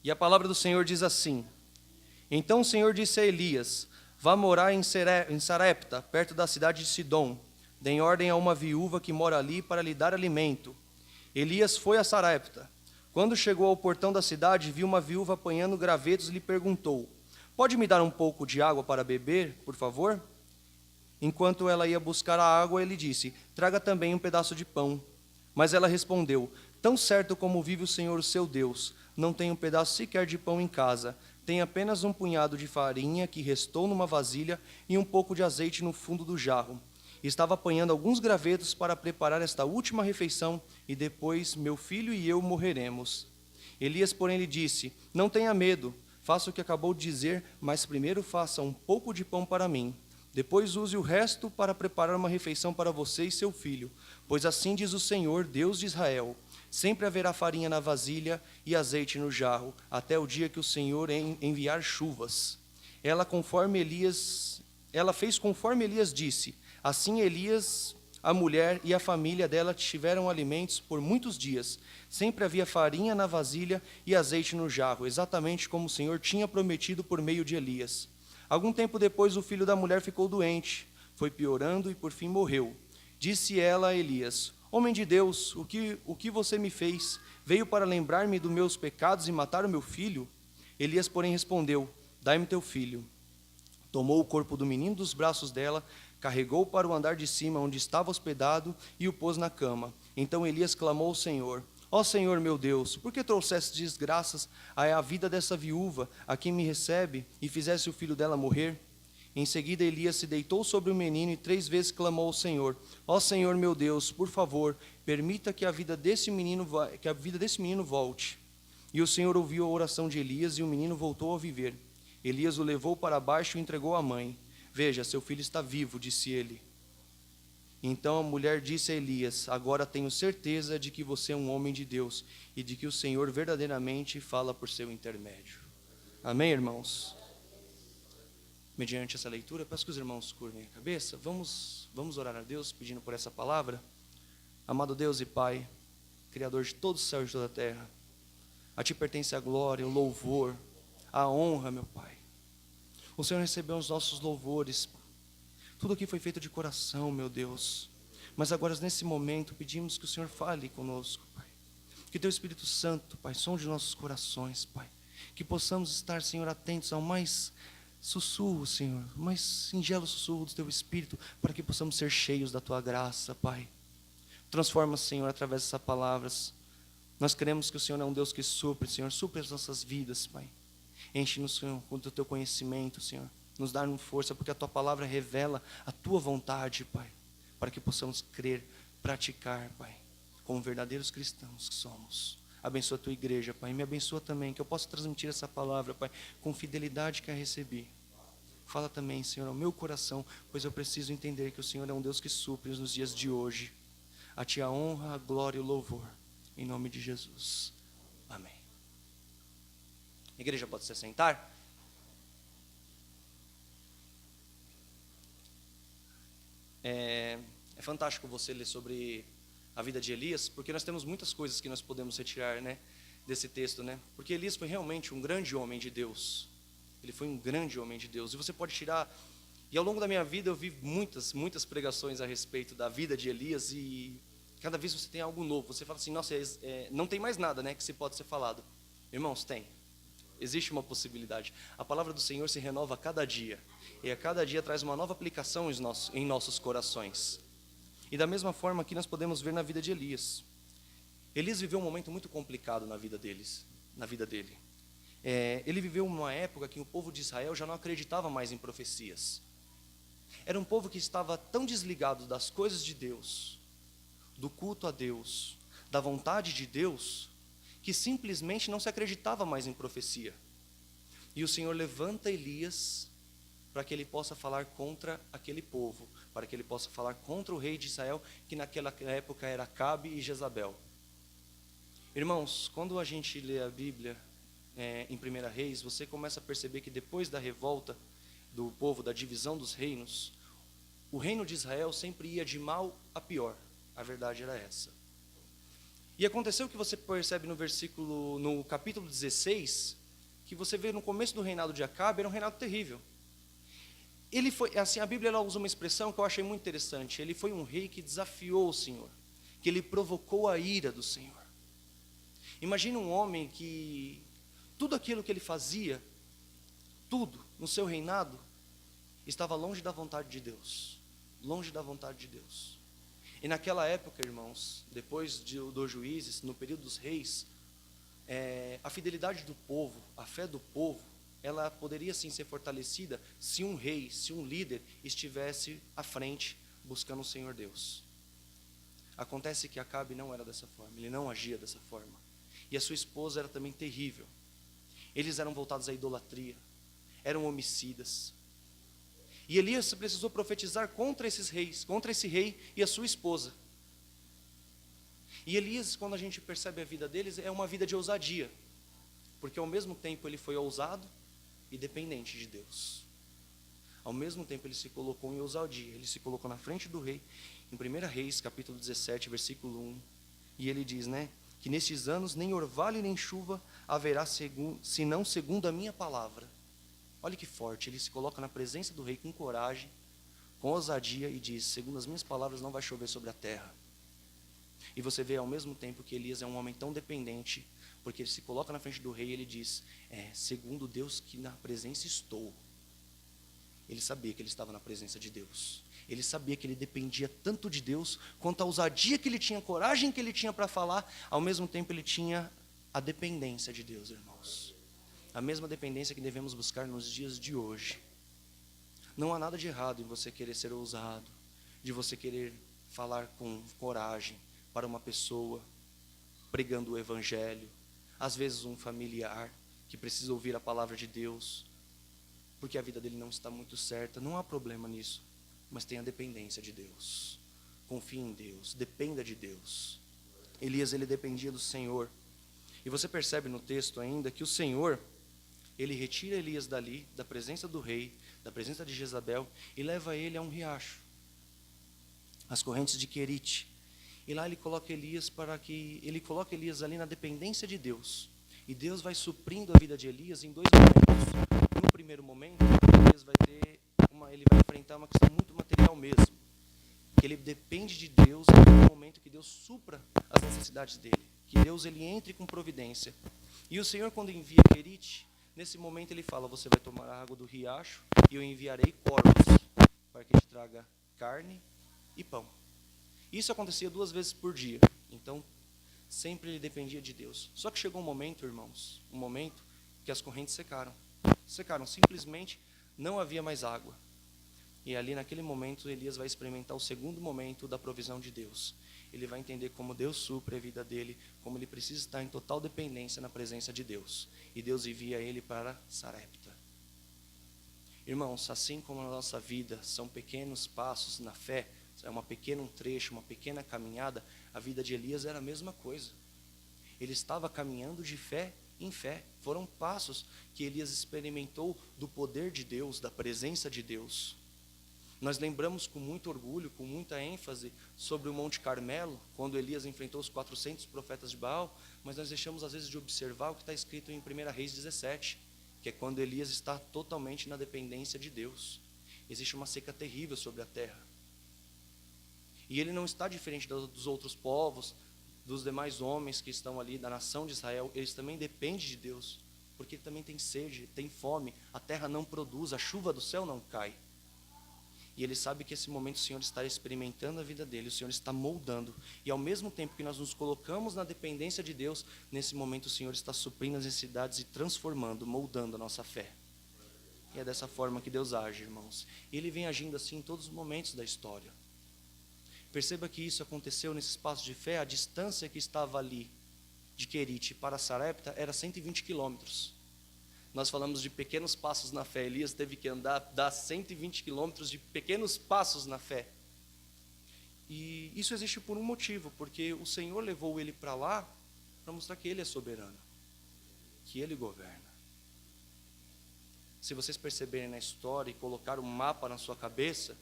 E a palavra do Senhor diz assim: Então o Senhor disse a Elias: Vá morar em Sarepta, perto da cidade de Sidom. Dê ordem a uma viúva que mora ali para lhe dar alimento. Elias foi a Sarepta. Quando chegou ao portão da cidade, viu uma viúva apanhando gravetos e lhe perguntou: Pode me dar um pouco de água para beber, por favor? Enquanto ela ia buscar a água, ele disse: Traga também um pedaço de pão. Mas ela respondeu: Tão certo como vive o Senhor, o seu Deus, não tenho um pedaço sequer de pão em casa. Tenho apenas um punhado de farinha que restou numa vasilha e um pouco de azeite no fundo do jarro. Estava apanhando alguns gravetos para preparar esta última refeição e depois meu filho e eu morreremos. Elias, porém, lhe disse: Não tenha medo, faça o que acabou de dizer, mas primeiro faça um pouco de pão para mim. Depois use o resto para preparar uma refeição para você e seu filho. Pois assim diz o Senhor, Deus de Israel: sempre haverá farinha na vasilha e azeite no jarro, até o dia que o Senhor enviar chuvas. Ela fez conforme Elias disse. Assim Elias, a mulher e a família dela tiveram alimentos por muitos dias. Sempre havia farinha na vasilha e azeite no jarro, exatamente como o Senhor tinha prometido por meio de Elias. Algum tempo depois, o filho da mulher ficou doente, foi piorando e por fim morreu. Disse ela a Elias: Homem de Deus, o que você me fez? Veio para lembrar-me dos meus pecados e matar o meu filho? Elias, porém, respondeu: Dai-me teu filho. Tomou o corpo do menino dos braços dela, carregou para o andar de cima, onde estava hospedado, e o pôs na cama. Então Elias clamou ao Senhor: Ó Senhor meu Deus, por que trouxeste desgraças à vida dessa viúva, a quem me recebe, e fizesse o filho dela morrer? Em seguida Elias se deitou sobre o menino e 3 vezes clamou ao Senhor: Ó Senhor meu Deus, por favor, permita que a vida desse menino volte. E o Senhor ouviu a oração de Elias, e o menino voltou a viver. Elias o levou para baixo e entregou à mãe. Veja, seu filho está vivo, disse ele. Então a mulher disse a Elias: Agora tenho certeza de que você é um homem de Deus e de que o Senhor verdadeiramente fala por seu intermédio. Amém, irmãos? Mediante essa leitura, peço que os irmãos curvem a cabeça. Vamos orar a Deus pedindo por essa palavra. Amado Deus e Pai, Criador de todo o céu e de toda a terra, a Ti pertence a glória, o louvor, a honra, meu Pai. O Senhor recebeu os nossos louvores. Tudo aqui foi feito de coração, meu Deus. Mas agora, nesse momento, pedimos que o Senhor fale conosco, Pai. Que Teu Espírito Santo, Pai, sonde nossos corações, Pai. Que possamos estar, Senhor, atentos ao mais sussurro, Senhor, o mais singelo sussurro do Teu Espírito, para que possamos ser cheios da Tua graça, Pai. Transforma, Senhor, através dessas palavras. Nós queremos que o Senhor é um Deus que supre, Senhor, supre as nossas vidas, Pai. Enche-nos, Senhor, com o Teu conhecimento, Senhor. Nos dá força, porque a Tua palavra revela a Tua vontade, Pai, para que possamos crer, praticar, Pai, como verdadeiros cristãos que somos. Abençoa a Tua igreja, Pai, e me abençoa também, que eu possa transmitir essa palavra, Pai, com fidelidade que a recebi. Fala também, Senhor, ao meu coração, pois eu preciso entender que o Senhor é um Deus que supre nos dias de hoje. A Ti a honra, a glória e o louvor, em nome de Jesus. Amém. A igreja pode se sentar? É fantástico você ler sobre a vida de Elias, porque nós temos muitas coisas que nós podemos retirar, né, desse texto, né? Porque Elias foi realmente um grande homem de Deus. Ele foi um grande homem de Deus. E você pode tirar... E ao longo da minha vida eu vi muitas pregações a respeito da vida de Elias, e cada vez você tem algo novo. Você fala assim: nossa, não tem mais nada, né, que se pode ser falado. Irmãos, tem. Existe uma possibilidade. A palavra do Senhor se renova a cada dia. E a cada dia traz uma nova aplicação em nossos corações. E da mesma forma que nós podemos ver na vida de Elias. Elias viveu um momento muito complicado na vida dele. Ele viveu uma época que o povo de Israel já não acreditava mais em profecias. Era um povo que estava tão desligado das coisas de Deus, do culto a Deus, da vontade de Deus, que simplesmente não se acreditava mais em profecia. E o Senhor levanta Elias para que ele possa falar contra aquele povo, para que ele possa falar contra o rei de Israel, que naquela época era Acabe e Jezabel. Irmãos, quando a gente lê a Bíblia em 1 Reis, você começa a perceber que depois da revolta do povo, da divisão dos reinos, o reino de Israel sempre ia de mal a pior. A verdade era essa. E aconteceu que você percebe no capítulo 16, que você vê no começo do reinado de Acabe, era um reinado terrível. Ele foi, assim, a Bíblia ela usa uma expressão que eu achei muito interessante. Ele foi um rei que desafiou o Senhor, que ele provocou a ira do Senhor. Imagine um homem que tudo aquilo que ele fazia, tudo no seu reinado, estava longe da vontade de Deus. Longe da vontade de Deus. E naquela época, irmãos, depois dos juízes, no período dos reis, a fidelidade do povo, a fé do povo, ela poderia sim ser fortalecida se um rei, se um líder estivesse à frente buscando o Senhor Deus. Acontece que Acabe não era dessa forma, ele não agia dessa forma. E a sua esposa era também terrível. Eles eram voltados à idolatria, eram homicidas. E Elias precisou profetizar contra esses reis, contra esse rei e a sua esposa. E Elias, quando a gente percebe a vida deles, é uma vida de ousadia, porque ao mesmo tempo ele foi ousado e dependente de Deus. Ao mesmo tempo ele se colocou em ousadia, ele se colocou na frente do rei, em 1 Reis, capítulo 17, versículo 1, e ele diz, que nestes anos nem orvalho nem chuva haverá senão segundo a minha palavra. Olha que forte, ele se coloca na presença do rei com coragem, com ousadia e diz, segundo as minhas palavras não vai chover sobre a terra. E você vê ao mesmo tempo que Elias é um homem tão dependente, porque ele se coloca na frente do rei e ele diz, segundo Deus que na presença estou. Ele sabia que ele estava na presença de Deus. Ele sabia que ele dependia tanto de Deus, quanto a ousadia que ele tinha, a coragem que ele tinha para falar, ao mesmo tempo ele tinha a dependência de Deus, irmãos. A mesma dependência que devemos buscar nos dias de hoje. Não há nada de errado em você querer ser ousado, de você querer falar com coragem para uma pessoa, pregando o evangelho, às vezes um familiar que precisa ouvir a palavra de Deus, porque a vida dele não está muito certa. Não há problema nisso, mas tenha dependência de Deus. Confie em Deus, dependa de Deus. Elias, ele dependia do Senhor. E você percebe no texto ainda que o Senhor, ele retira Elias dali, da presença do rei, da presença de Jezabel, e leva ele a um riacho, as correntes de Querite. E lá ele coloca Elias ali na dependência de Deus. E Deus vai suprindo a vida de Elias em dois momentos. No primeiro momento, Elias ele vai enfrentar uma questão muito material mesmo. Que ele depende de Deus no momento que Deus supra as necessidades dele. Que Deus ele entre com providência. E o Senhor, quando envia Querite, nesse momento ele fala, você vai tomar a água do riacho e eu enviarei corvos para que te traga carne e pão. Isso acontecia 2 vezes por dia. Então, sempre ele dependia de Deus. Só que chegou um momento, irmãos, que as correntes secaram. Secaram, simplesmente não havia mais água. E ali naquele momento Elias vai experimentar o segundo momento da provisão de Deus. Ele vai entender como Deus supre a vida dele, como ele precisa estar em total dependência na presença de Deus. E Deus envia ele para Sarepta. Irmãos, assim como na nossa vida são pequenos passos na fé, é um pequeno trecho, uma pequena caminhada, a vida de Elias era a mesma coisa. Ele estava caminhando de fé em fé. Foram passos que Elias experimentou do poder de Deus, da presença de Deus. Nós lembramos com muito orgulho, com muita ênfase sobre o Monte Carmelo, quando Elias enfrentou os 400 profetas de Baal, mas nós deixamos às vezes de observar o que está escrito em 1 Reis 17, que é quando Elias está totalmente na dependência de Deus. Existe uma seca terrível sobre a terra. E ele não está diferente dos outros povos, dos demais homens que estão ali, da nação de Israel. Eles também dependem de Deus, porque também tem sede, tem fome, a terra não produz, a chuva do céu não cai. E ele sabe que esse momento o Senhor está experimentando a vida dele, o Senhor está moldando. E ao mesmo tempo que nós nos colocamos na dependência de Deus, nesse momento o Senhor está suprindo as necessidades e transformando, moldando a nossa fé. E é dessa forma que Deus age, irmãos. E ele vem agindo assim em todos os momentos da história. Perceba que isso aconteceu nesse espaço de fé. A distância que estava ali de Querite para Sarepta era 120 quilômetros. Nós falamos de pequenos passos na fé. Elias teve que dar 120 quilômetros de pequenos passos na fé. E isso existe por um motivo, porque o Senhor levou ele para lá para mostrar que ele é soberano, que ele governa. Se vocês perceberem na história e colocar um mapa na sua cabeça,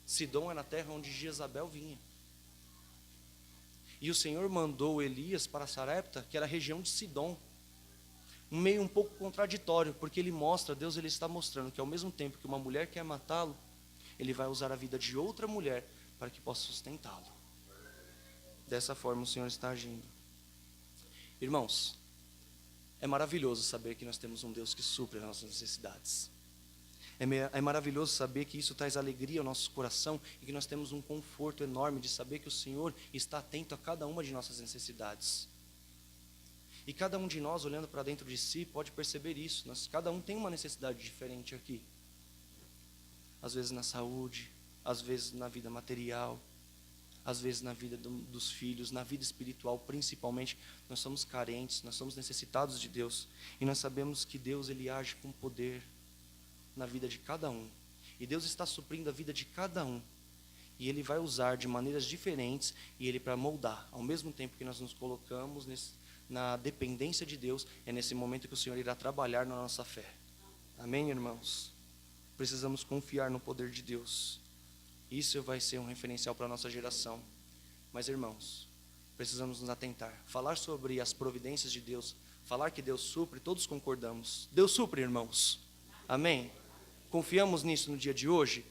Sidom era a terra onde Jezabel vinha. E o Senhor mandou Elias para Sarepta, que era a região de Sidom. Um meio um pouco contraditório, porque Deus ele está mostrando que ao mesmo tempo que uma mulher quer matá-lo, ele vai usar a vida de outra mulher para que possa sustentá-lo. Dessa forma o Senhor está agindo. Irmãos, é maravilhoso saber que nós temos um Deus que supre as nossas necessidades. É maravilhoso saber que isso traz alegria ao nosso coração e que nós temos um conforto enorme de saber que o Senhor está atento a cada uma de nossas necessidades. E cada um de nós, olhando para dentro de si, pode perceber isso. Cada um tem uma necessidade diferente aqui. Às vezes na saúde, às vezes na vida material, às vezes na vida dos filhos, na vida espiritual principalmente. Nós somos carentes, nós somos necessitados de Deus. E nós sabemos que Deus ele age com poder na vida de cada um. E Deus está suprindo a vida de cada um. E Ele vai usar de maneiras diferentes e Ele para moldar. Ao mesmo tempo que nós nos colocamos na dependência de Deus, é nesse momento que o Senhor irá trabalhar na nossa fé. Amém, irmãos? Precisamos confiar no poder de Deus. Isso vai ser um referencial para a nossa geração. Mas, irmãos, precisamos nos atentar. Falar sobre as providências de Deus, falar que Deus supre, todos concordamos. Deus supre, irmãos. Amém? Confiamos nisso no dia de hoje?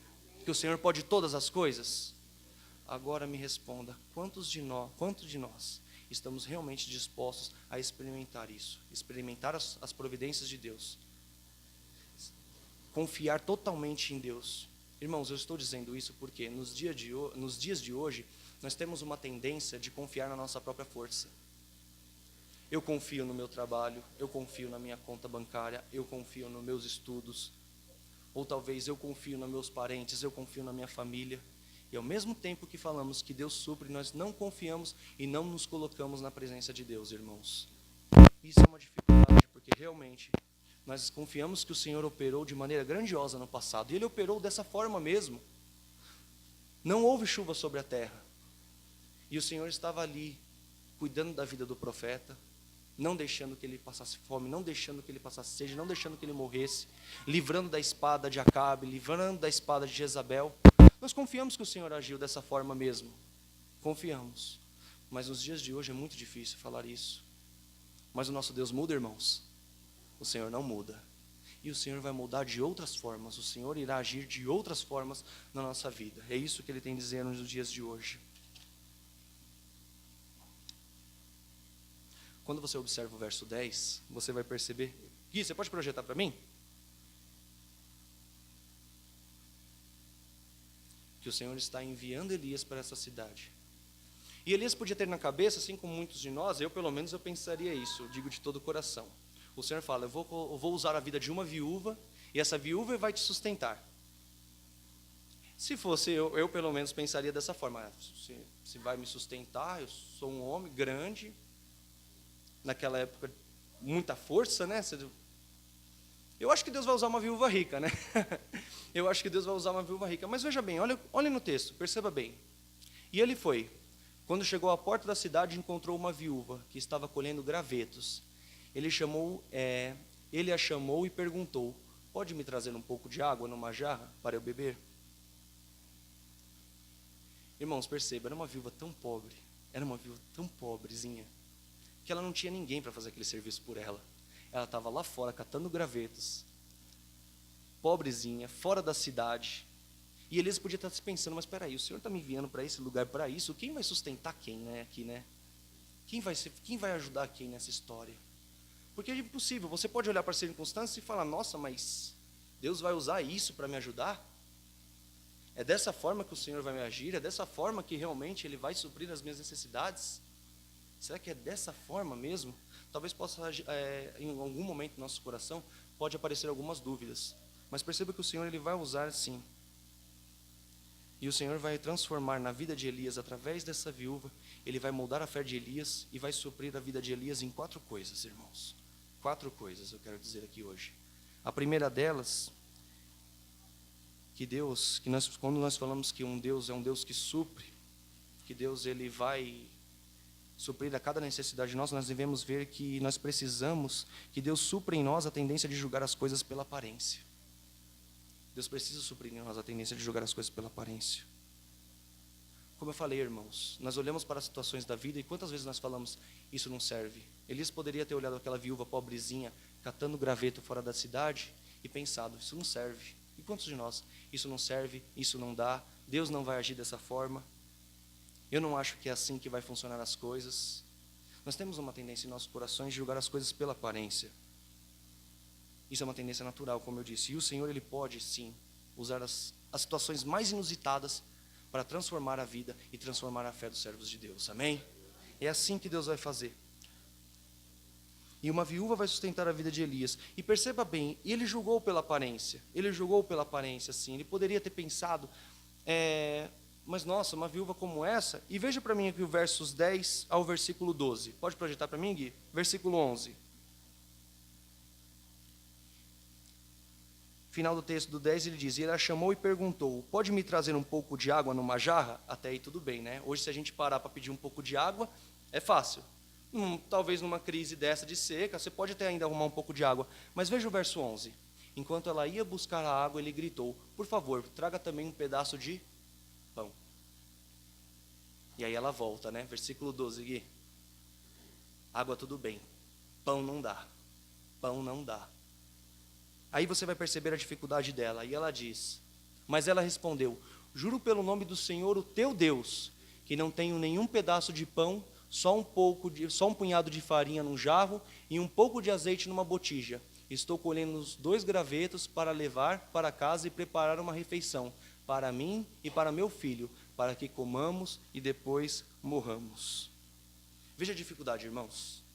Que o Senhor pode todas as coisas? Agora me responda, quantos de nós estamos realmente dispostos a experimentar isso? Experimentar as providências de Deus? Confiar totalmente em Deus. Irmãos, eu estou dizendo isso porque nos dias de hoje, nós temos uma tendência de confiar na nossa própria força. Eu confio no meu trabalho, eu confio na minha conta bancária, eu confio nos meus estudos, ou talvez eu confio nos meus parentes, eu confio na minha família. E ao mesmo tempo que falamos que Deus supre, nós não confiamos e não nos colocamos na presença de Deus, irmãos. Isso é uma dificuldade, porque realmente nós confiamos que o Senhor operou de maneira grandiosa no passado, e Ele operou dessa forma mesmo. Não houve chuva sobre a terra, e o Senhor estava ali, cuidando da vida do profeta, não deixando que ele passasse fome, não deixando que ele passasse sede, não deixando que ele morresse, livrando da espada de Acabe, livrando da espada de Jezabel. Nós confiamos que o Senhor agiu dessa forma mesmo, confiamos, mas nos dias de hoje é muito difícil falar isso. Mas o nosso Deus muda, irmãos? O Senhor não muda, e o Senhor vai mudar de outras formas, o Senhor irá agir de outras formas na nossa vida. É isso que Ele tem a dizer nos dias de hoje. Quando você observa o verso 10, você vai perceber... Gui, você pode projetar para mim? Que o Senhor está enviando Elias para essa cidade. E Elias podia ter na cabeça, assim como muitos de nós, eu pelo menos eu pensaria isso, eu digo de todo o coração. O Senhor fala, eu vou usar a vida de uma viúva, e essa viúva vai te sustentar. Se fosse eu pelo menos pensaria dessa forma, se vai me sustentar, eu sou um homem grande, naquela época, muita força, né? Eu acho que Deus vai usar uma viúva rica, né? Eu acho que Deus vai usar uma viúva rica. Mas veja bem, olha no texto, perceba bem. E ele foi. Quando chegou à porta da cidade, encontrou uma viúva que estava colhendo gravetos. Ele a chamou e perguntou, pode me trazer um pouco de água numa jarra para eu beber? Irmãos, perceba, era uma viúva tão pobrezinha, que ela não tinha ninguém para fazer aquele serviço por ela. Ela estava lá fora, catando gravetos, pobrezinha, fora da cidade. E Elias podia estar se pensando, mas espera aí, o Senhor está me enviando para esse lugar, para isso, quem vai sustentar quem, né, aqui, né? Quem vai ajudar quem nessa história? Porque é impossível, você pode olhar para as circunstâncias e falar, nossa, mas Deus vai usar isso para me ajudar? É dessa forma que o Senhor vai me agir? É dessa forma que realmente Ele vai suprir as minhas necessidades? Será que é dessa forma mesmo? Talvez possa, em algum momento do nosso coração, pode aparecer algumas dúvidas. Mas perceba que o Senhor Ele vai usar sim. E o Senhor vai transformar na vida de Elias, através dessa viúva, Ele vai moldar a fé de Elias e vai suprir a vida de Elias em 4 coisas, irmãos. 4 coisas eu quero dizer aqui hoje. A primeira delas, quando nós falamos que um Deus é um Deus que supre, que Deus Ele vai suprir a cada necessidade de nós devemos ver que nós precisamos que Deus supra em nós a tendência de julgar as coisas pela aparência. Deus precisa suprir em nós a tendência de julgar as coisas pela aparência. Como eu falei, irmãos, nós olhamos para as situações da vida e quantas vezes nós falamos, isso não serve. Elias poderia ter olhado aquela viúva pobrezinha, catando graveto fora da cidade e pensado, isso não serve. E quantos de nós, isso não serve, isso não dá, Deus não vai agir dessa forma. Eu não acho que é assim que vai funcionar as coisas. Nós temos uma tendência em nossos corações de julgar as coisas pela aparência. Isso é uma tendência natural, como eu disse. E o Senhor, Ele pode, sim, usar as situações mais inusitadas para transformar a vida e transformar a fé dos servos de Deus. Amém? É assim que Deus vai fazer. E uma viúva vai sustentar a vida de Elias. E perceba bem, ele julgou pela aparência. Ele julgou pela aparência, sim. Ele poderia ter pensado, mas nossa, uma viúva como essa. E veja para mim aqui o versos 10 ao versículo 12. Pode projetar para mim, Gui? Versículo 11. Final do texto do 10, ele diz, e ele a chamou e perguntou, pode me trazer um pouco de água numa jarra? Até aí tudo bem, né? Hoje, se a gente parar para pedir um pouco de água, é fácil. Talvez numa crise dessa de seca, você pode até ainda arrumar um pouco de água. Mas veja o verso 11. Enquanto ela ia buscar a água, ele gritou, por favor, traga também um pedaço de pão. E aí ela volta, né? Versículo 12, Gui. Água tudo bem, pão não dá. Pão não dá. Aí você vai perceber a dificuldade dela. E ela diz, mas ela respondeu, juro pelo nome do Senhor, o teu Deus, que não tenho nenhum pedaço de pão, só um punhado de farinha num jarro e um pouco de azeite numa botija. Estou colhendo os 2 gravetos para levar para casa e preparar uma refeição, para mim e para meu filho, para que comamos e depois morramos. Veja a dificuldade, irmãos.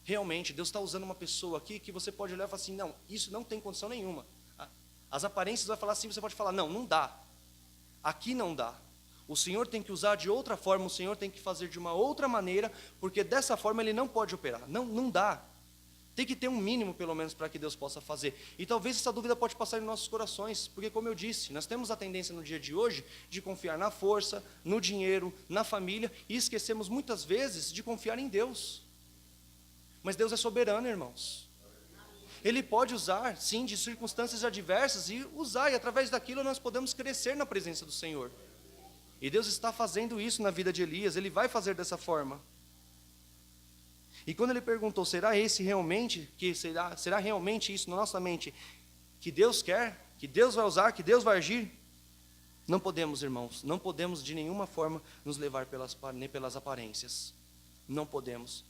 Realmente, Deus está usando uma pessoa aqui que você pode olhar e falar assim, não, isso não tem condição nenhuma. As aparências vai falar assim, você pode falar, não dá. Aqui não dá. O Senhor tem que usar de outra forma, o Senhor tem que fazer de uma outra maneira, porque dessa forma Ele não pode operar. Não dá. Tem que ter um mínimo, pelo menos, para que Deus possa fazer. E talvez essa dúvida pode passar em nossos corações, porque como eu disse, nós temos a tendência no dia de hoje de confiar na força, no dinheiro, na família, e esquecemos muitas vezes de confiar em Deus. Mas Deus é soberano, irmãos. Ele pode usar, sim, de circunstâncias adversas e usar, e através daquilo nós podemos crescer na presença do Senhor. E Deus está fazendo isso na vida de Elias, Ele vai fazer dessa forma. E quando ele perguntou, será realmente isso na nossa mente, que Deus quer, que Deus vai usar, que Deus vai agir? Não podemos, irmãos, não podemos de nenhuma forma nos levar nem pelas aparências. Não podemos.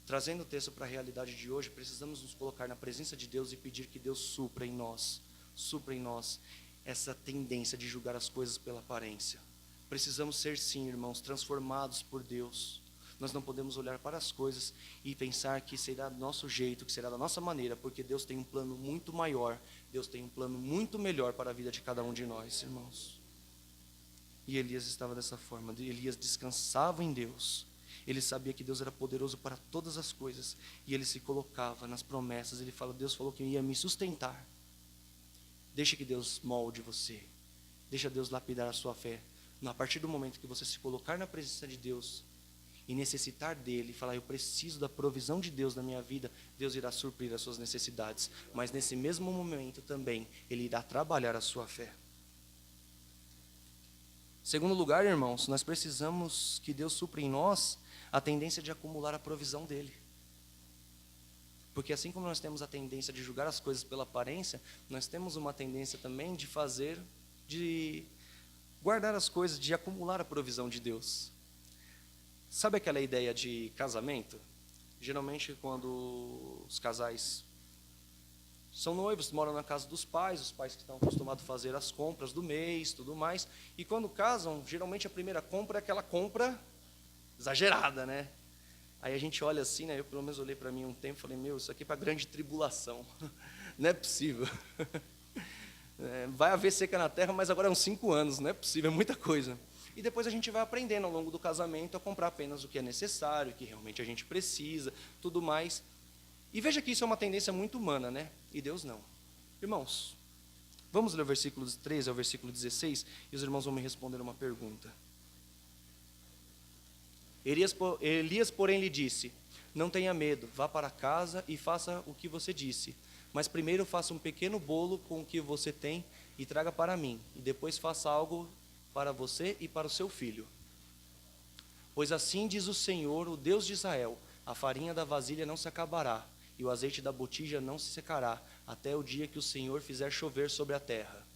Trazendo o texto para a realidade de hoje, precisamos nos colocar na presença de Deus e pedir que Deus supra em nós essa tendência de julgar as coisas pela aparência. Precisamos ser, sim, irmãos, transformados por Deus. Nós não podemos olhar para as coisas e pensar que será do nosso jeito, que será da nossa maneira, porque Deus tem um plano muito maior, Deus tem um plano muito melhor para a vida de cada um de nós, irmãos. E Elias estava dessa forma, Elias descansava em Deus. Ele sabia que Deus era poderoso para todas as coisas, e ele se colocava nas promessas. Ele fala, Deus falou que ia me sustentar. Deixe que Deus molde você, deixa Deus lapidar a sua fé. A partir do momento que você se colocar na presença de Deus e necessitar dele, falar, eu preciso da provisão de Deus na minha vida, Deus irá suprir as suas necessidades, mas nesse mesmo momento também, Ele irá trabalhar a sua fé. Segundo lugar, irmãos, nós precisamos que Deus supra em nós a tendência de acumular a provisão dele. Porque assim como nós temos a tendência de julgar as coisas pela aparência, nós temos uma tendência também de guardar as coisas, de acumular a provisão de Deus. Sabe aquela ideia de casamento? Geralmente quando os casais são noivos, moram na casa dos pais, os pais que estão acostumados a fazer as compras do mês, tudo mais, e quando casam, geralmente a primeira compra é aquela compra exagerada, né? Aí a gente olha assim, né? Eu pelo menos olhei para mim um tempo e falei, isso aqui é para grande tribulação, não é possível. Vai haver seca na terra, mas agora é uns 5 anos, não é possível, é muita coisa. E depois a gente vai aprendendo ao longo do casamento a comprar apenas o que é necessário, o que realmente a gente precisa, tudo mais. E veja que isso é uma tendência muito humana, né? E Deus não. Irmãos, vamos ler o versículo 13 ao versículo 16, e os irmãos vão me responder uma pergunta. Elias, porém, lhe disse, não tenha medo, vá para casa e faça o que você disse. Mas primeiro faça um pequeno bolo com o que você tem e traga para mim. E depois faça algo para você e para o seu filho. Pois assim diz o Senhor, o Deus de Israel: a farinha da vasilha não se acabará, e o azeite da botija não se secará, até o dia que o Senhor fizer chover sobre a terra.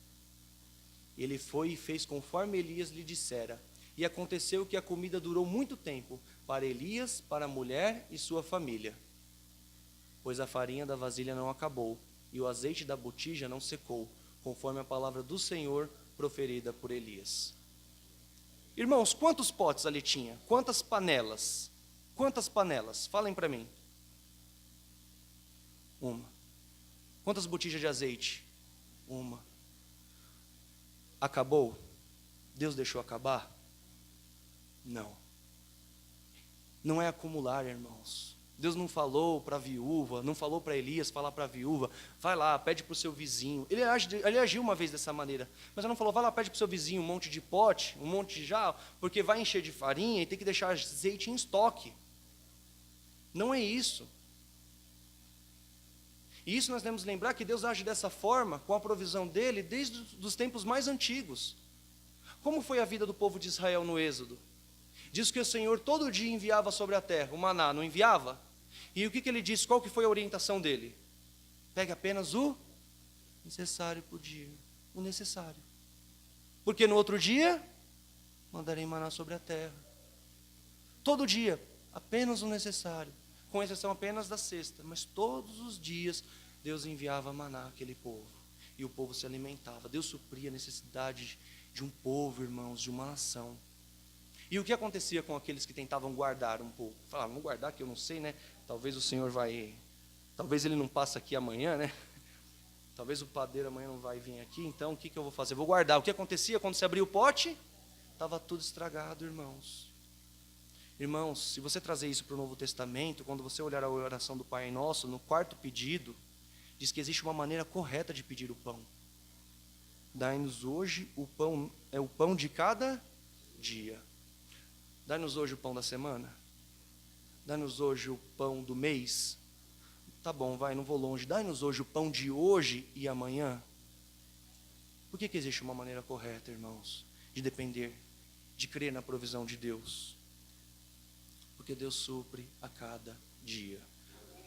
Ele foi e fez conforme Elias lhe dissera. E aconteceu que a comida durou muito tempo, para Elias, para a mulher e sua família. Pois a farinha da vasilha não acabou, e o azeite da botija não secou, conforme a palavra do Senhor proferida por Elias. Irmãos, quantos potes ali tinha? Quantas panelas? Quantas panelas? Falem para mim. Uma. Quantas botijas de azeite? Uma. Acabou? Deus deixou acabar? Não. Não é acumular, irmãos. Deus não falou para a viúva, não falou para Elias falar para a viúva: vai lá, pede para o seu vizinho. Ele agiu uma vez dessa maneira, mas ele não falou: vai lá, pede para o seu vizinho um monte de pote, um monte de jarro, porque vai encher de farinha e tem que deixar azeite em estoque. Não é isso. E isso nós devemos lembrar, que Deus age dessa forma, com a provisão dele, desde os tempos mais antigos. Como foi a vida do povo de Israel no Êxodo? Diz que o Senhor todo dia enviava sobre a terra o maná, não enviava? E o que ele disse? Qual que foi a orientação dele? Pegue apenas o necessário por dia. O necessário. Porque no outro dia, mandarei maná sobre a terra. Todo dia, apenas o necessário. Com exceção apenas da sexta. Mas todos os dias, Deus enviava maná àquele povo. E o povo se alimentava. Deus supria a necessidade de um povo, irmãos, de uma nação. E o que acontecia com aqueles que tentavam guardar um pouco? Falavam: vamos guardar, que eu não sei, né? Talvez o Senhor vai... Talvez ele não passe aqui amanhã, né? Talvez o padeiro amanhã não vai vir aqui, então o que eu vou fazer? Vou guardar. O que acontecia quando se abria o pote? Estava tudo estragado, irmãos. Irmãos, se você trazer isso para o Novo Testamento, quando você olhar a oração do Pai Nosso, no quarto pedido, diz que existe uma maneira correta de pedir o pão. Dai-nos hoje o pão, é o pão de cada dia. Dai-nos hoje o pão da semana. Dai-nos hoje o pão do mês. Tá bom, vai, não vou longe. Dai-nos hoje o pão de hoje e amanhã. Por que existe uma maneira correta, irmãos, de depender, de crer na provisão de Deus? Porque Deus supre a cada dia.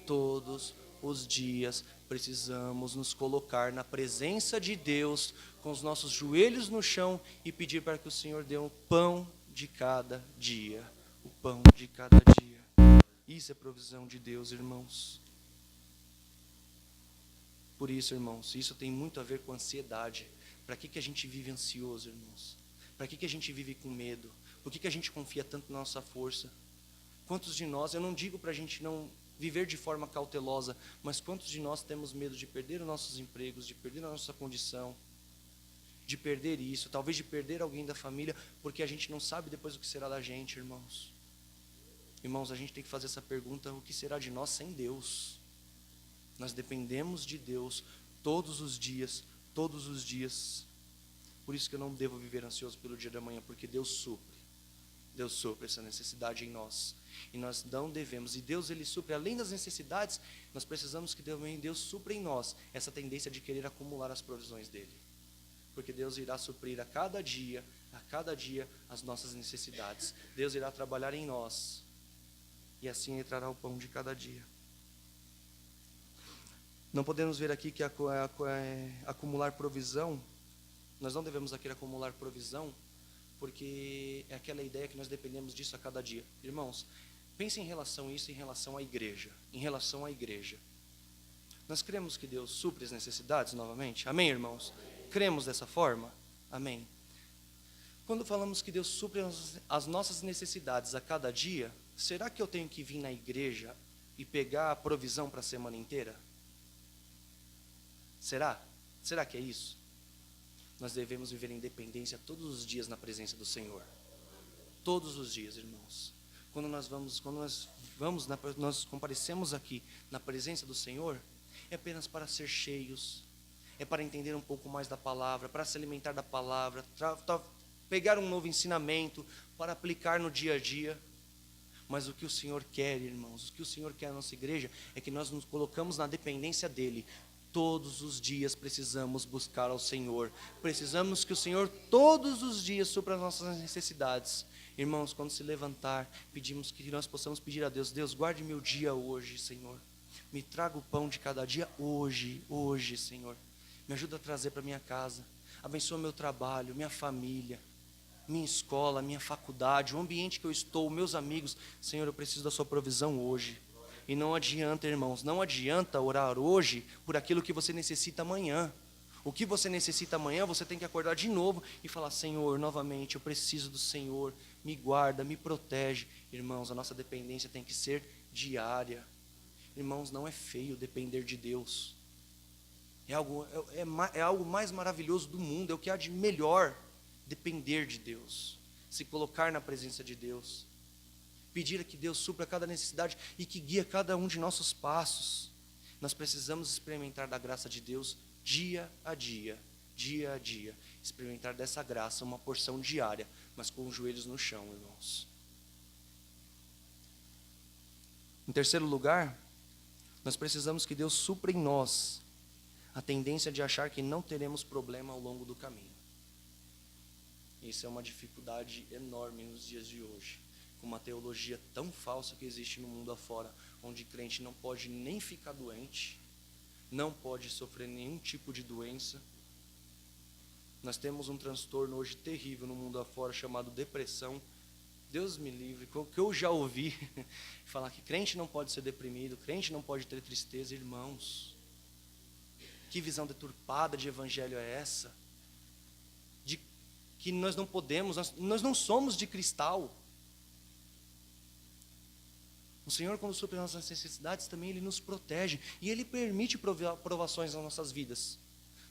Todos os dias precisamos nos colocar na presença de Deus, com os nossos joelhos no chão, e pedir para que o Senhor dê o pão de cada dia. O pão de cada dia. Isso é provisão de Deus, irmãos. Por isso, irmãos, isso tem muito a ver com ansiedade. Para que a gente vive ansioso, irmãos? Para que a gente vive com medo? Por que a gente confia tanto na nossa força? Quantos de nós, eu não digo para a gente não viver de forma cautelosa, mas quantos de nós temos medo de perder os nossos empregos, de perder a nossa condição, de perder isso, talvez de perder alguém da família, porque a gente não sabe depois o que será da gente, irmãos. Irmãos, a gente tem que fazer essa pergunta: o que será de nós sem Deus? Nós dependemos de Deus todos os dias, todos os dias. Por isso que eu não devo viver ansioso pelo dia da manhã, porque Deus supre essa necessidade em nós. E nós não devemos, e Deus ele supre, além das necessidades, nós precisamos que Deus supra em nós essa tendência de querer acumular as provisões dele. Porque Deus irá suprir a cada dia as nossas necessidades. Deus irá trabalhar em nós, e assim entrará o pão de cada dia. Não podemos ver aqui que acumular provisão, nós não devemos aqui acumular provisão, porque é aquela ideia que nós dependemos disso a cada dia. Irmãos, pense em relação a isso, em relação à igreja. Em relação à igreja. Nós cremos que Deus supre as necessidades novamente? Amém, irmãos? Cremos dessa forma? Amém. Quando falamos que Deus supre as nossas necessidades a cada dia, será que eu tenho que vir na igreja e pegar a provisão para a semana inteira? Será? Será que é isso? Nós devemos viver em dependência todos os dias na presença do Senhor. Todos os dias, irmãos. Quando nós comparecemos aqui na presença do Senhor, é apenas para ser cheios, é para entender um pouco mais da palavra, para se alimentar da palavra, pegar um novo ensinamento, para aplicar no dia a dia. Mas o que o Senhor quer, irmãos, o que o Senhor quer na nossa igreja, é que nós nos colocamos na dependência dEle, Todos os dias precisamos buscar ao Senhor. Precisamos que o Senhor todos os dias supra as nossas necessidades. Irmãos, quando se levantar, pedimos que nós possamos pedir a Deus: Deus, guarde meu dia hoje, Senhor. Me traga o pão de cada dia hoje, Senhor. Me ajuda a trazer para minha casa. Abençoa meu trabalho, minha família, minha escola, minha faculdade, o ambiente que eu estou, meus amigos. Senhor, eu preciso da sua provisão hoje. E não adianta, irmãos, não adianta orar hoje por aquilo que você necessita amanhã. O que você necessita amanhã, você tem que acordar de novo e falar: Senhor, novamente, eu preciso do Senhor, me guarda, me protege. Irmãos, a nossa dependência tem que ser diária. Irmãos, não é feio depender de Deus. É algo mais maravilhoso do mundo, é o que há de melhor, depender de Deus, se colocar na presença de Deus. Pedir que Deus supra cada necessidade e que guia cada um de nossos passos. Nós precisamos experimentar da graça de Deus dia a dia, experimentar dessa graça uma porção diária, mas com os joelhos no chão, irmãos. Em terceiro lugar, nós precisamos que Deus supra em nós a tendência de achar que não teremos problema ao longo do caminho. Isso é uma dificuldade enorme nos dias de hoje, com uma teologia tão falsa que existe no mundo afora, onde crente não pode nem ficar doente, não pode sofrer nenhum tipo de doença. Nós temos um transtorno hoje terrível no mundo afora chamado depressão. Deus me livre, o que eu já ouvi falar que crente não pode ser deprimido, crente não pode ter tristeza. Irmãos, que visão deturpada de evangelho é essa? De que nós não podemos, nós não somos de cristal. O Senhor, quando supre as nossas necessidades, também Ele nos protege. E Ele permite provações nas nossas vidas.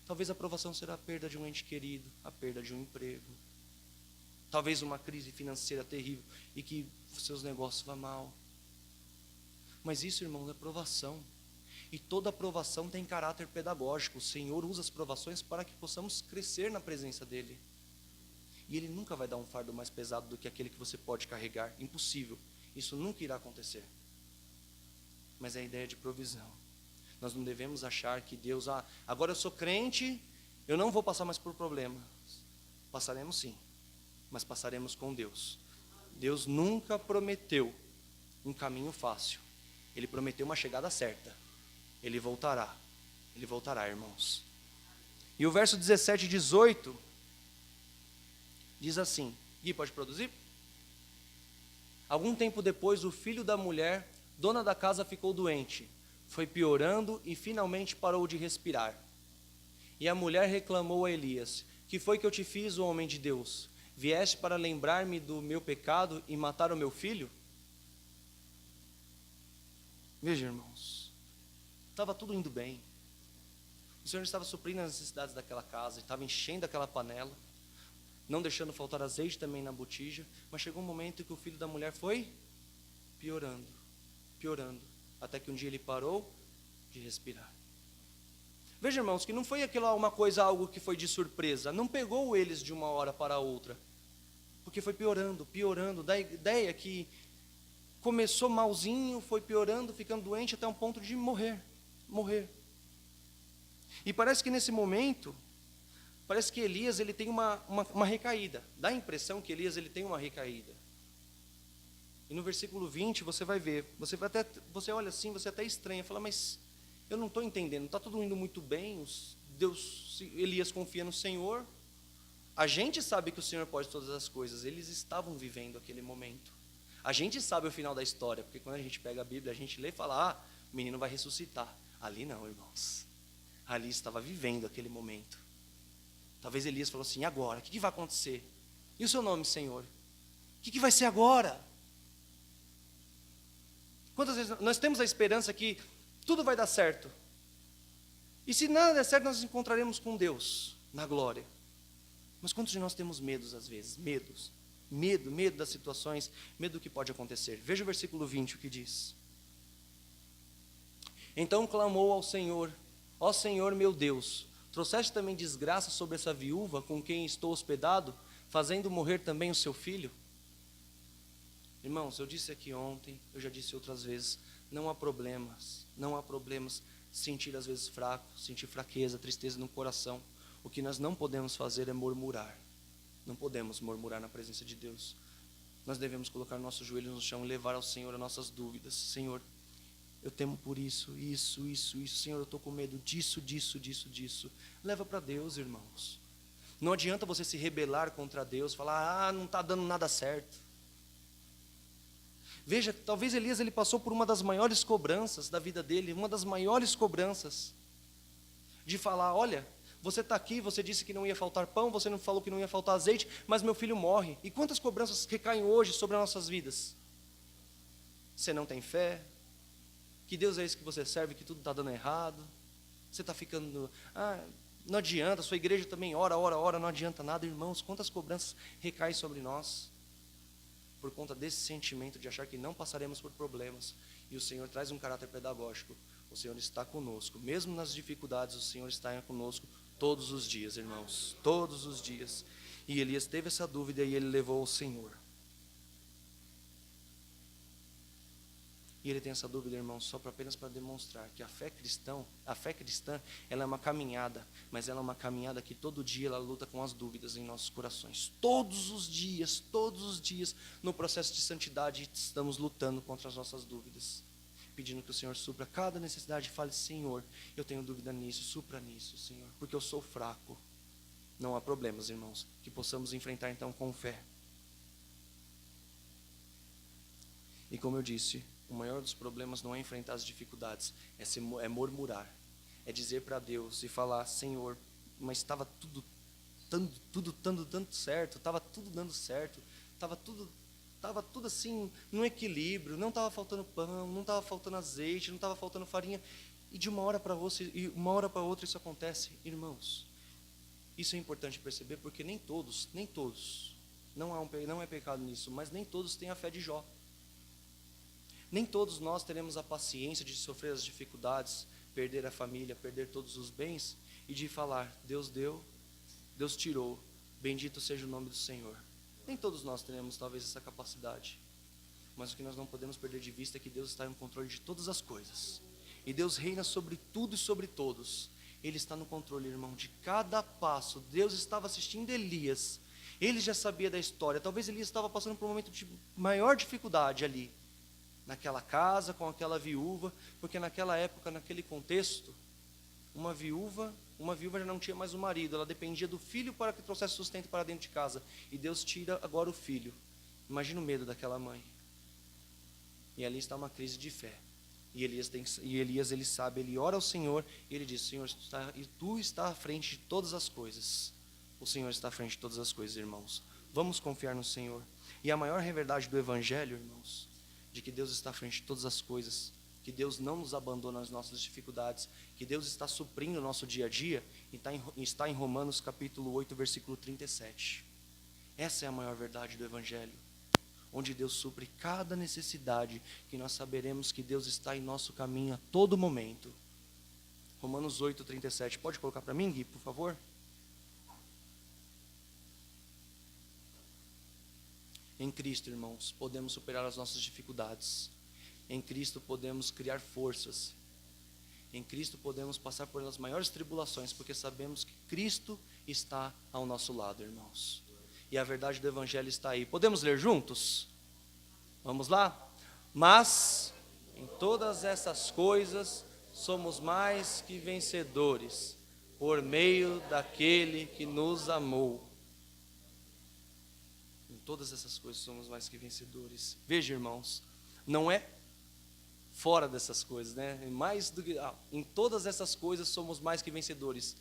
Talvez a provação será a perda de um ente querido, a perda de um emprego. Talvez uma crise financeira terrível e que seus negócios vão mal. Mas isso, irmãos, é provação. E toda provação tem caráter pedagógico. O Senhor usa as provações para que possamos crescer na presença dEle. E Ele nunca vai dar um fardo mais pesado do que aquele que você pode carregar. Impossível. Isso nunca irá acontecer. Mas é a ideia de provisão. Nós não devemos achar que Deus, agora eu sou crente, eu não vou passar mais por problemas. Passaremos sim, mas passaremos com Deus. Deus nunca prometeu um caminho fácil. Ele prometeu uma chegada certa. Ele voltará, irmãos. E o verso 17 e 18 diz assim: Gui, pode produzir? Algum tempo depois, o filho da mulher, dona da casa, ficou doente. Foi piorando e finalmente parou de respirar. E a mulher reclamou a Elias: Que foi que eu te fiz, o homem de Deus? Vieste para lembrar-me do meu pecado e matar o meu filho? Veja, irmãos, estava tudo indo bem. O Senhor estava suprindo as necessidades daquela casa, estava enchendo aquela panela, não deixando faltar azeite também na botija, mas chegou um momento que o filho da mulher foi piorando, até que um dia ele parou de respirar. Veja, irmãos, que não foi algo que foi de surpresa, não pegou eles de uma hora para outra, porque foi piorando, da ideia que começou malzinho, foi piorando, ficando doente até um ponto de morrer. E parece que nesse momento, parece que Elias ele tem uma recaída. Dá a impressão que Elias ele tem uma recaída. E no versículo 20 você vai ver, você olha assim, você até estranha, fala: mas eu não estou entendendo, está tudo indo muito bem, Elias confia no Senhor, a gente sabe que o Senhor pode todas as coisas, eles estavam vivendo aquele momento. A gente sabe o final da história, porque quando a gente pega a Bíblia, a gente lê e fala: o menino vai ressuscitar. Ali não, irmãos, ali estava vivendo aquele momento. Talvez Elias falou assim: agora, o que vai acontecer? E o seu nome, Senhor? O que vai ser agora? Quantas vezes nós temos a esperança que tudo vai dar certo? E se nada der certo, nós nos encontraremos com Deus na glória. Mas quantos de nós temos medos às vezes? Medo das situações, medo do que pode acontecer. Veja o versículo 20, o que diz. Então clamou ao Senhor: ó Senhor meu Deus, trouxeste também desgraça sobre essa viúva com quem estou hospedado, fazendo morrer também o seu filho? Irmãos, eu disse aqui ontem, eu já disse outras vezes, não há problemas sentir às vezes fraco, sentir fraqueza, tristeza no coração. O que nós não podemos fazer é murmurar. Não podemos murmurar na presença de Deus. Nós devemos colocar nossos joelhos no chão e levar ao Senhor as nossas dúvidas. Senhor, eu temo por isso. Senhor, eu estou com medo disso. Leva para Deus, irmãos. Não adianta você se rebelar contra Deus, falar, não está dando nada certo. Veja, talvez Elias ele passou por uma das maiores cobranças da vida dele, uma das maiores cobranças, de falar, olha, você está aqui, você disse que não ia faltar pão, você não falou que não ia faltar azeite, mas meu filho morre. E quantas cobranças recaem hoje sobre as nossas vidas? Você não tem fé, que Deus é esse que você serve, que tudo está dando errado, você está ficando, não adianta, sua igreja também ora, não adianta nada. Irmãos, quantas cobranças recaem sobre nós, por conta desse sentimento de achar que não passaremos por problemas, e o Senhor traz um caráter pedagógico. O Senhor está conosco, mesmo nas dificuldades, o Senhor está conosco todos os dias, irmãos, todos os dias. E Elias teve essa dúvida e ele levou ao Senhor. E ele tem essa dúvida, irmãos, só apenas para demonstrar que a fé cristã, ela é uma caminhada, mas ela é uma caminhada que todo dia ela luta com as dúvidas em nossos corações. Todos os dias, no processo de santidade, estamos lutando contra as nossas dúvidas, pedindo que o Senhor supra cada necessidade. Fale, Senhor, eu tenho dúvida nisso, supra nisso, Senhor, porque eu sou fraco. Não há problemas, irmãos, que possamos enfrentar então com fé. E como eu disse, o maior dos problemas não é enfrentar as dificuldades, é murmurar, é dizer para Deus e falar, Senhor, mas estava tudo dando certo, estava tudo dando certo, estava tudo assim, no equilíbrio, não estava faltando pão, não estava faltando azeite, não estava faltando farinha, e de uma hora para outra isso acontece. Irmãos, isso é importante perceber, porque nem todos, não é pecado nisso, mas nem todos têm a fé de Jó. Nem todos nós teremos a paciência de sofrer as dificuldades, perder a família, perder todos os bens, e de falar, Deus deu, Deus tirou, bendito seja o nome do Senhor. Nem todos nós teremos talvez essa capacidade, mas o que nós não podemos perder de vista é que Deus está no controle de todas as coisas, e Deus reina sobre tudo e sobre todos. Ele está no controle, irmão, de cada passo. Deus estava assistindo Elias, ele já sabia da história. Talvez Elias estava passando por um momento de maior dificuldade ali, naquela casa, com aquela viúva, porque naquela época, naquele contexto, uma viúva já não tinha mais o marido, ela dependia do filho para que trouxesse sustento para dentro de casa, e Deus tira agora o filho. Imagina o medo daquela mãe. E ali está uma crise de fé, e Elias ele sabe, ele ora ao Senhor, e ele diz, Senhor, tu está à frente de todas as coisas. O Senhor está à frente de todas as coisas, irmãos. Vamos confiar no Senhor. E a maior verdade do Evangelho, irmãos, de que Deus está à frente de todas as coisas, que Deus não nos abandona nas nossas dificuldades, que Deus está suprindo o nosso dia a dia, e está em Romanos capítulo 8, versículo 37. Essa é a maior verdade do Evangelho, onde Deus supre cada necessidade, que nós saberemos que Deus está em nosso caminho a todo momento. Romanos 8, 37. Pode colocar para mim, Gui, por favor? Em Cristo, irmãos, podemos superar as nossas dificuldades. Em Cristo podemos criar forças. Em Cristo podemos passar por as maiores tribulações, porque sabemos que Cristo está ao nosso lado, irmãos. E a verdade do Evangelho está aí. Podemos ler juntos? Vamos lá? Mas, em todas essas coisas, somos mais que vencedores, por meio daquele que nos amou. Todas essas coisas somos mais que vencedores. Veja, irmãos, não é fora dessas coisas, né? Mais do que em todas essas coisas somos mais que vencedores.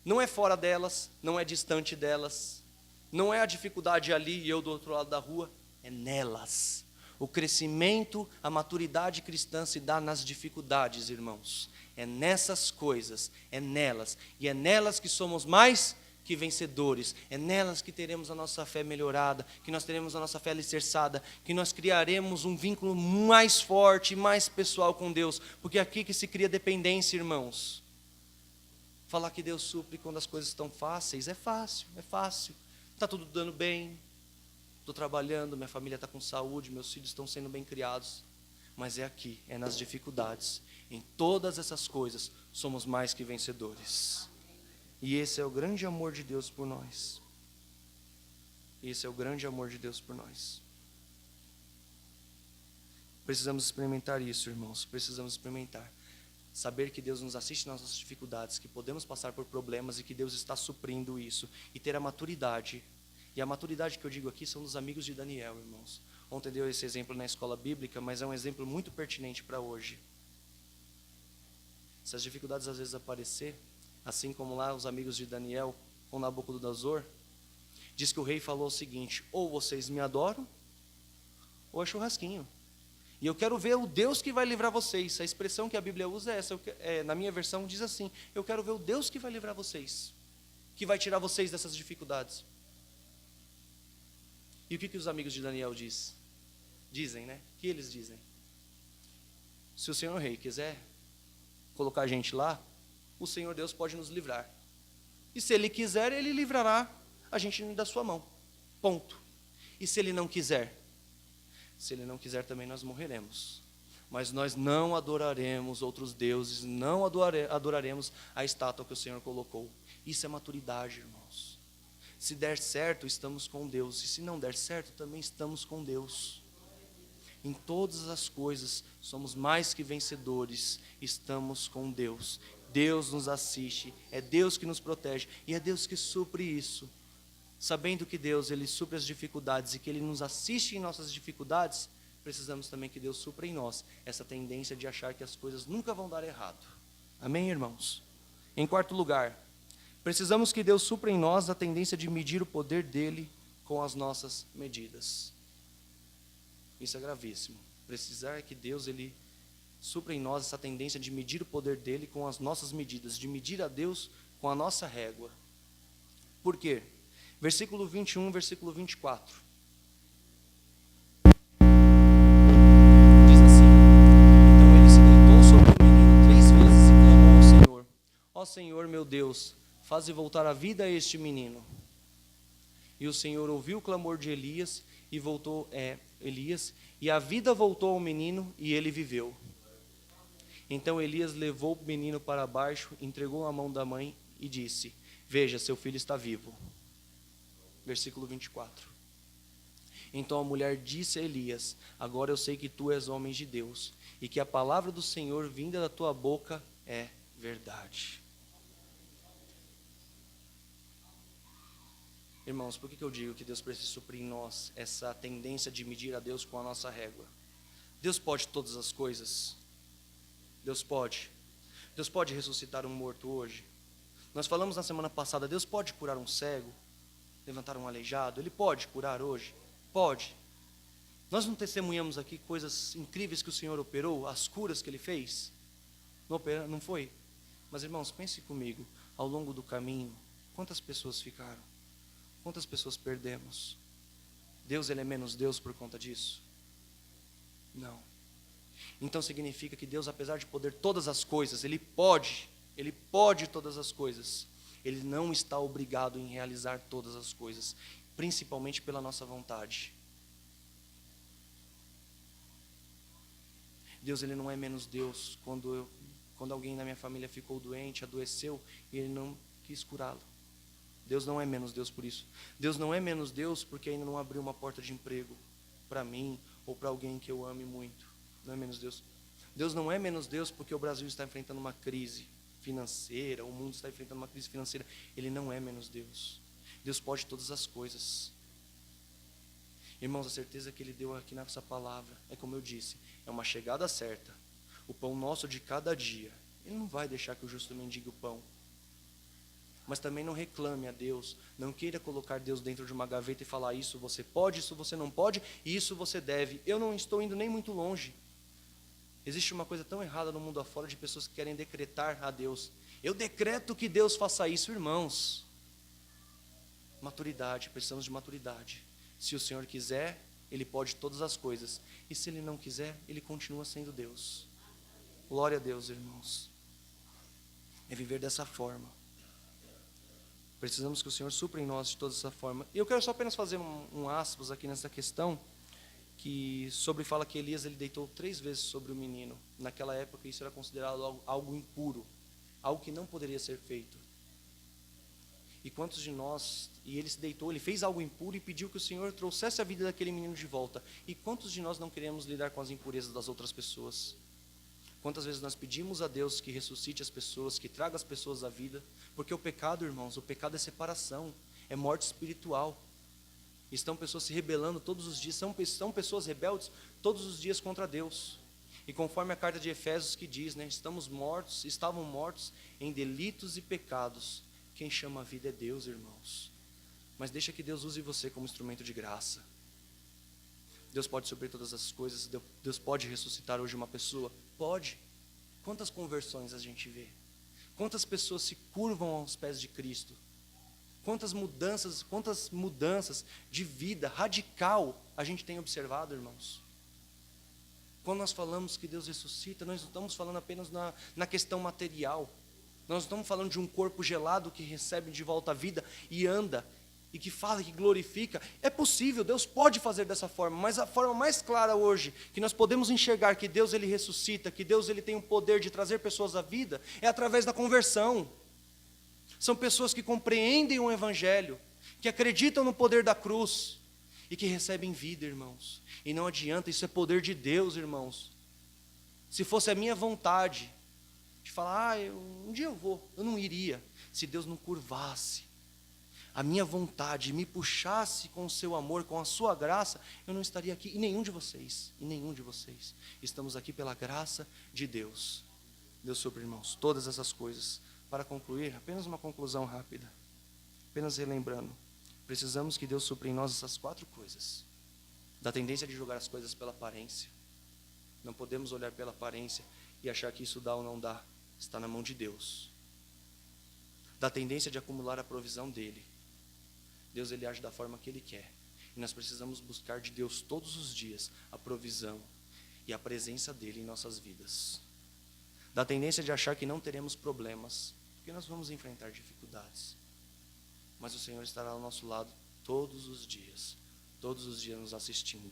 Não é fora delas, não é distante delas, não é a dificuldade ali e eu do outro lado da rua, é nelas. O crescimento, a maturidade cristã se dá nas dificuldades, irmãos. É nessas coisas, é nelas, e é nelas que somos mais que vencedores, é nelas que teremos a nossa fé melhorada, que nós teremos a nossa fé alicerçada, que nós criaremos um vínculo mais forte, mais pessoal com Deus, porque é aqui que se cria dependência, irmãos. Falar que Deus supre quando as coisas estão fáceis, é fácil, está tudo dando bem, estou trabalhando, minha família está com saúde, meus filhos estão sendo bem criados, mas é aqui, é nas dificuldades, Em todas essas coisas, somos mais que vencedores. E esse é o grande amor de Deus por nós. Esse é o grande amor de Deus por nós. Precisamos experimentar isso, irmãos. Precisamos experimentar. Saber que Deus nos assiste nas nossas dificuldades, que podemos passar por problemas e que Deus está suprindo isso. E ter a maturidade. E a maturidade que eu digo aqui são dos amigos de Daniel, irmãos. Ontem deu esse exemplo na escola bíblica, mas é um exemplo muito pertinente para hoje. Se as dificuldades às vezes aparecer, assim como lá os amigos de Daniel com Nabucodonosor, diz que o rei falou o seguinte: ou vocês me adoram, ou é churrasquinho. E eu quero ver o Deus que vai livrar vocês. A expressão que a Bíblia usa é essa. Na minha versão diz assim: eu quero ver o Deus que vai livrar vocês, que vai tirar vocês dessas dificuldades. E o que os amigos de Daniel dizem, né? O que eles dizem? Se o Senhor Rei quiser colocar a gente lá, o Senhor Deus pode nos livrar. E se Ele quiser, Ele livrará a gente da sua mão. Ponto. E se Ele não quiser? Se Ele não quiser, também nós morreremos. Mas nós não adoraremos outros deuses, não adoraremos a estátua que o Senhor colocou. Isso é maturidade, irmãos. Se der certo, estamos com Deus. E se não der certo, também estamos com Deus. Em todas as coisas, somos mais que vencedores. Estamos com Deus. Deus nos assiste, é Deus que nos protege. E é Deus que supre isso. Sabendo que Deus, Ele supre as dificuldades e que Ele nos assiste em nossas dificuldades, precisamos também que Deus supra em nós essa tendência de achar que as coisas nunca vão dar errado. Amém, irmãos? Em quarto lugar, precisamos que Deus supra em nós a tendência de medir o poder dEle com as nossas medidas. Isso é gravíssimo. Precisar que Deus, Ele supra em nós essa tendência de medir o poder dEle com as nossas medidas, de medir a Deus com a nossa régua. Por quê? Versículo 21, versículo 24. Diz assim: então ele se deitou sobre o menino 3 vezes e clamou ao Senhor: ó Senhor meu Deus, faze voltar a vida a este menino. E o Senhor ouviu o clamor de Elias, e a vida voltou ao menino, e ele viveu. Então Elias levou o menino para baixo, entregou a mão da mãe e disse: veja, seu filho está vivo. Versículo 24. Então a mulher disse a Elias: agora eu sei que tu és homem de Deus, e que a palavra do Senhor vinda da tua boca é verdade. Irmãos, por que eu digo que Deus precisa suprir em nós essa tendência de medir a Deus com a nossa régua? Deus pode todas as coisas. Deus pode. Deus pode ressuscitar um morto hoje. Nós falamos na semana passada, Deus pode curar um cego, levantar um aleijado. Ele pode curar hoje? Pode. Nós não testemunhamos aqui coisas incríveis que o Senhor operou, as curas que Ele fez? Não foi? Mas irmãos, pense comigo, ao longo do caminho, quantas pessoas ficaram? Quantas pessoas perdemos? Deus, Ele é menos Deus por conta disso? Não. Então significa que Deus, apesar de poder todas as coisas, Ele pode todas as coisas. Ele não está obrigado em realizar todas as coisas, principalmente pela nossa vontade. Deus, Ele não é menos Deus quando alguém na minha família ficou doente, adoeceu, e Ele não quis curá-lo. Deus não é menos Deus por isso. Deus não é menos Deus porque ainda não abriu uma porta de emprego para mim ou para alguém que eu ame muito. Não é menos Deus. Deus não é menos Deus porque o Brasil está enfrentando uma crise financeira, o mundo está enfrentando uma crise financeira. Ele não é menos Deus. Deus pode todas as coisas. Irmãos, a certeza que Ele deu aqui nessa palavra é como eu disse, é uma chegada certa. O pão nosso de cada dia. Ele não vai deixar que o justo mendigue o pão. Mas também não reclame a Deus, não queira colocar Deus dentro de uma gaveta e falar: isso você pode, isso você não pode, e isso você deve. Eu não estou indo nem muito longe. Existe uma coisa tão errada no mundo afora de pessoas que querem decretar a Deus. Eu decreto que Deus faça isso, irmãos. Maturidade, precisamos de maturidade. Se o Senhor quiser, Ele pode todas as coisas. E se Ele não quiser, Ele continua sendo Deus. Glória a Deus, irmãos. É viver dessa forma. Precisamos que o Senhor supra em nós de toda essa forma. E eu quero só apenas fazer um aspas aqui nessa questão. que fala que Elias ele deitou 3 vezes sobre o menino. Naquela época isso era considerado algo impuro, algo que não poderia ser feito. E quantos de nós, e ele se deitou, ele fez algo impuro e pediu que o Senhor trouxesse a vida daquele menino de volta. E quantos de nós não queremos lidar com as impurezas das outras pessoas? Quantas vezes nós pedimos a Deus que ressuscite as pessoas, que traga as pessoas à vida? Porque o pecado, irmãos, o pecado é separação, é morte espiritual. Estão pessoas se rebelando todos os dias, são pessoas rebeldes todos os dias contra Deus. E conforme a carta de Efésios que diz, né, estavam mortos em delitos e pecados. Quem chama a vida é Deus, irmãos. Mas deixa que Deus use você como instrumento de graça. Deus pode suprir todas as coisas. Deus pode ressuscitar hoje uma pessoa? Pode. Quantas conversões a gente vê? Quantas pessoas se curvam aos pés de Cristo? Quantas mudanças de vida radical a gente tem observado, irmãos? Quando nós falamos que Deus ressuscita, nós não estamos falando apenas na questão material. Nós não estamos falando de um corpo gelado que recebe de volta a vida e anda, e que fala, que glorifica. É possível, Deus pode fazer dessa forma, mas a forma mais clara hoje, que nós podemos enxergar que Deus ele ressuscita, que Deus ele tem o poder de trazer pessoas à vida, é através da conversão. São pessoas que compreendem o Evangelho, que acreditam no poder da cruz, e que recebem vida, irmãos. E não adianta, isso é poder de Deus, irmãos. Se fosse a minha vontade de falar, um dia eu não iria, se Deus não curvasse a minha vontade, me puxasse com o seu amor, com a sua graça, eu não estaria aqui, e nenhum de vocês, estamos aqui pela graça de Deus. Deus supre, irmãos, todas essas coisas. Para concluir, apenas uma conclusão rápida, apenas relembrando, precisamos que Deus supra em nós essas 4 coisas, da tendência de julgar as coisas pela aparência. Não podemos olhar pela aparência e achar que isso dá ou não dá, está na mão de Deus. Da tendência de acumular a provisão dEle. Deus ele age da forma que Ele quer, e nós precisamos buscar de Deus todos os dias a provisão e a presença dEle em nossas vidas. Da tendência de achar que não teremos problemas, porque nós vamos enfrentar dificuldades, mas o Senhor estará ao nosso lado todos os dias nos assistindo.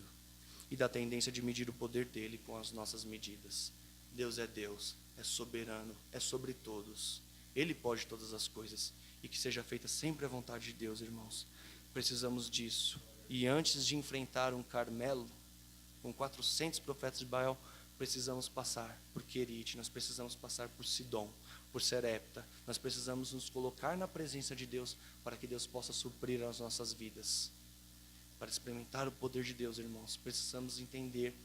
E da tendência de medir o poder dEle com as nossas medidas. Deus, é soberano, é sobre todos. Ele pode todas as coisas, e que seja feita sempre a vontade de Deus, irmãos. Precisamos disso. E antes de enfrentar um Carmelo, com 400 profetas de Baal, precisamos passar por Querite, nós precisamos passar por Sidom, por Serepta. Nós precisamos nos colocar na presença de Deus, para que Deus possa suprir as nossas vidas. Para experimentar o poder de Deus, irmãos, precisamos entender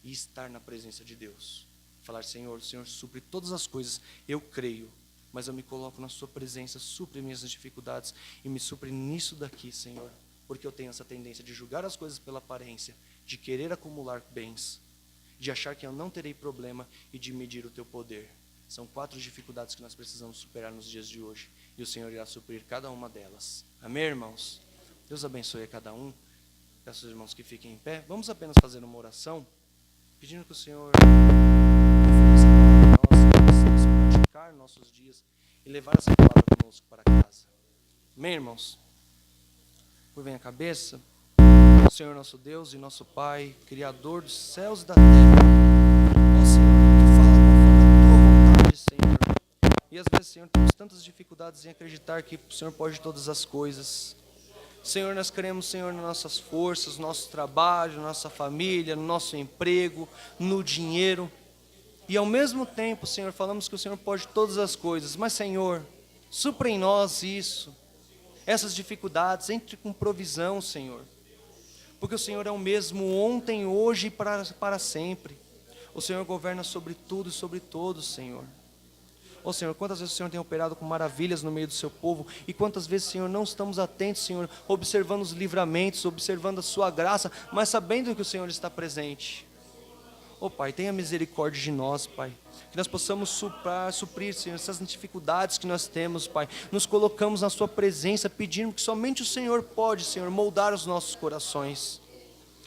e estar na presença de Deus. Falar, Senhor, o Senhor supre todas as coisas, eu creio, mas eu me coloco na sua presença, supre minhas dificuldades e me supre nisso daqui, Senhor, porque eu tenho essa tendência de julgar as coisas pela aparência, de querer acumular bens, de achar que eu não terei problema e de medir o teu poder. São 4 dificuldades que nós precisamos superar nos dias de hoje, e o Senhor irá suprir cada uma delas. Amém, irmãos? Deus abençoe a cada um. Peço aos irmãos que fiquem em pé. Vamos apenas fazer uma oração, pedindo que o Senhor possamos praticar nossos dias e levar essa palavra conosco para casa. Amém, irmãos? Curvem a cabeça. O Senhor nosso Deus e nosso Pai, Criador dos céus e da terra. Ó Senhor, Tu fala conforme a Tua vontade, Senhor. E às vezes, Senhor, temos tantas dificuldades em acreditar que o Senhor pode todas as coisas. Senhor, nós queremos, Senhor, nas nossas forças, no nosso trabalho, na nossa família, no nosso emprego, no dinheiro. E ao mesmo tempo, Senhor, falamos que o Senhor pode todas as coisas. Mas, Senhor, supra em nós isso, essas dificuldades, entre com provisão, Senhor. Porque o Senhor é o mesmo ontem, hoje e para sempre. O Senhor governa sobre tudo e sobre todos, Senhor. Ó Senhor, quantas vezes o Senhor tem operado com maravilhas no meio do seu povo, e quantas vezes, Senhor, não estamos atentos, Senhor, observando os livramentos, observando a sua graça, mas sabendo que o Senhor está presente. Ó Pai, tenha misericórdia de nós, Pai, que nós possamos suprir, Senhor, essas dificuldades que nós temos, Pai. Nos colocamos na sua presença, pedindo que somente o Senhor pode, Senhor, moldar os nossos corações.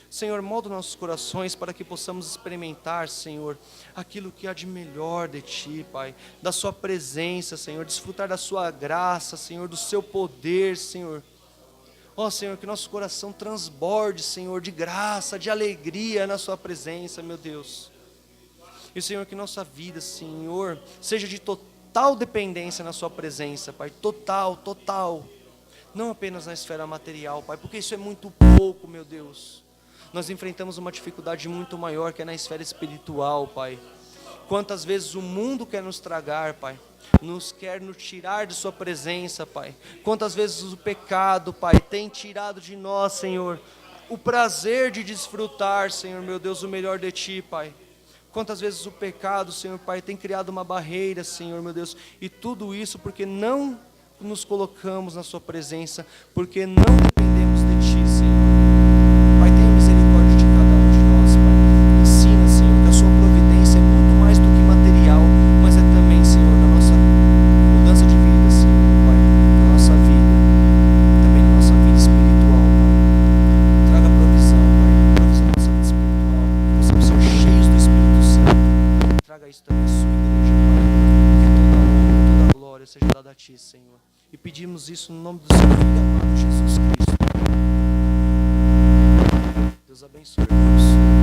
Senhor, molda nossos corações para que possamos experimentar, Senhor, aquilo que há de melhor de Ti, Pai, da Sua presença, Senhor, desfrutar da Sua graça, Senhor, do Seu poder, Senhor. Ó Senhor, que nosso coração transborde, Senhor, de graça, de alegria na sua presença, meu Deus. E Senhor, que nossa vida, Senhor, seja de total dependência na sua presença, Pai, total, total. Não apenas na esfera material, Pai, porque isso é muito pouco, meu Deus. Nós enfrentamos uma dificuldade muito maior, que é na esfera espiritual, Pai. Quantas vezes o mundo quer nos tragar, Pai, quer nos tirar de sua presença, Pai. Quantas vezes o pecado, Pai, tem tirado de nós, Senhor, o prazer de desfrutar, Senhor, meu Deus, o melhor de Ti, Pai. Quantas vezes o pecado, Senhor, Pai, tem criado uma barreira, Senhor, meu Deus, e tudo isso porque não nos colocamos na sua presença, porque não dependemos de Ti, Senhor. Pai, tenha misericórdia de cada um de nós, Pai. Ensina, Senhor, que a sua providência é muito mais do que material, mas é também, Senhor, na nossa mudança de vida, Senhor, Pai, na nossa vida, também na nossa vida espiritual, Pai. Traga provisão, Pai, provisão na nossa vida espiritual, possamos ser cheios do Espírito Santo. Traga isso também à sua igreja, Pai, que toda honra, toda glória seja dada a Ti, Senhor. E pedimos isso no nome do Seu Filho amado, Jesus Cristo. Deus abençoe, irmãos.